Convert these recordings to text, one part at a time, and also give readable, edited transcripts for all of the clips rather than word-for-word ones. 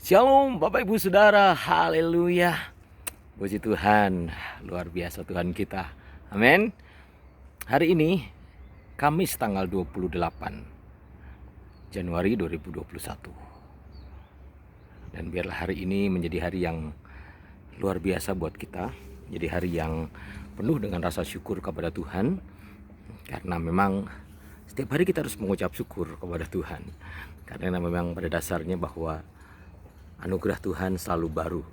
Shalom Bapak Ibu Saudara, haleluya. Puji Tuhan, luar biasa Tuhan kita. Amin. Hari ini Kamis tanggal 28 Januari 2021. Dan biarlah hari ini menjadi hari yang luar biasa buat kita. Jadi hari yang penuh dengan rasa syukur kepada Tuhan. Karena memang setiap hari kita harus mengucap syukur kepada Tuhan. Karena memang pada dasarnya bahwa anugerah Tuhan selalu baru,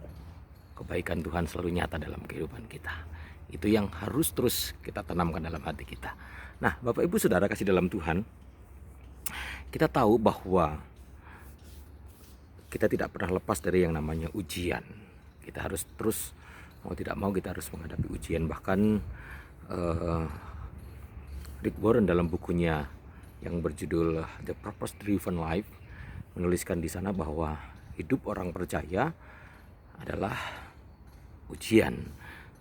kebaikan Tuhan selalu nyata dalam kehidupan kita. Itu yang harus terus kita tanamkan dalam hati kita. Nah, Bapak Ibu Saudara kasih dalam Tuhan, kita tahu bahwa kita tidak pernah lepas dari yang namanya ujian. Kita harus terus, mau tidak mau kita harus menghadapi ujian. Bahkan Rick Warren dalam bukunya yang berjudul The Purpose Driven Life menuliskan di sana bahwa hidup orang percaya adalah ujian.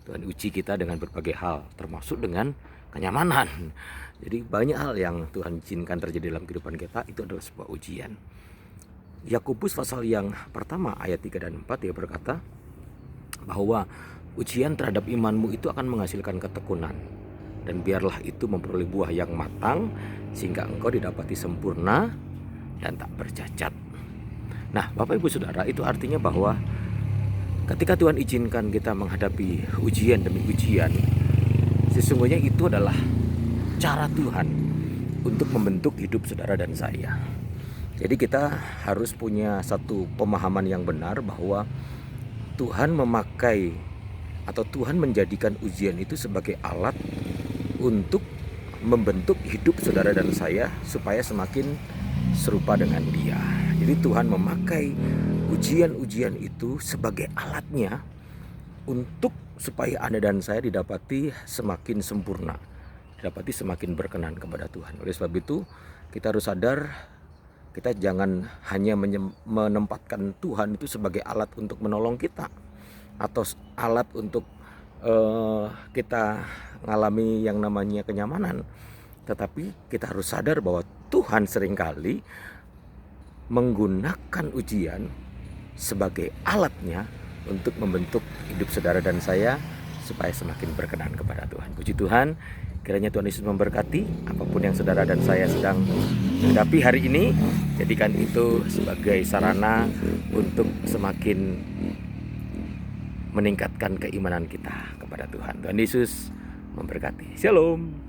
Tuhan uji kita dengan berbagai hal, termasuk dengan kenyamanan. Jadi banyak hal yang Tuhan izinkan terjadi dalam kehidupan kita, itu adalah sebuah ujian. Yakobus pasal yang pertama ayat 3 dan 4 dia berkata bahwa ujian terhadap imanmu itu akan menghasilkan ketekunan. Dan biarlah itu memperoleh buah yang matang sehingga engkau didapati sempurna dan tak bercacat. Nah, Bapak Ibu Saudara, itu artinya bahwa ketika Tuhan izinkan kita menghadapi ujian demi ujian, sesungguhnya itu adalah cara Tuhan untuk membentuk hidup saudara dan saya. Jadi kita harus punya satu pemahaman yang benar bahwa Tuhan memakai atau Tuhan menjadikan ujian itu sebagai alat untuk membentuk hidup saudara dan saya supaya semakin serupa dengan Dia. Jadi Tuhan memakai ujian-ujian itu sebagai alatnya untuk supaya Anda dan saya didapati semakin sempurna, didapati semakin berkenan kepada Tuhan. Oleh sebab itu kita harus sadar, kita jangan hanya menempatkan Tuhan itu sebagai alat untuk menolong kita atau alat untuk kita mengalami yang namanya kenyamanan. Tetapi kita harus sadar bahwa Tuhan seringkali menggunakan ujian sebagai alatnya untuk membentuk hidup saudara dan saya supaya semakin berkenan kepada Tuhan. Puji Tuhan, kiranya Tuhan Yesus memberkati apapun yang saudara dan saya sedang hadapi hari ini. Jadikan itu sebagai sarana untuk semakin meningkatkan keimanan kita kepada Tuhan. Tuhan Yesus memberkati. Shalom.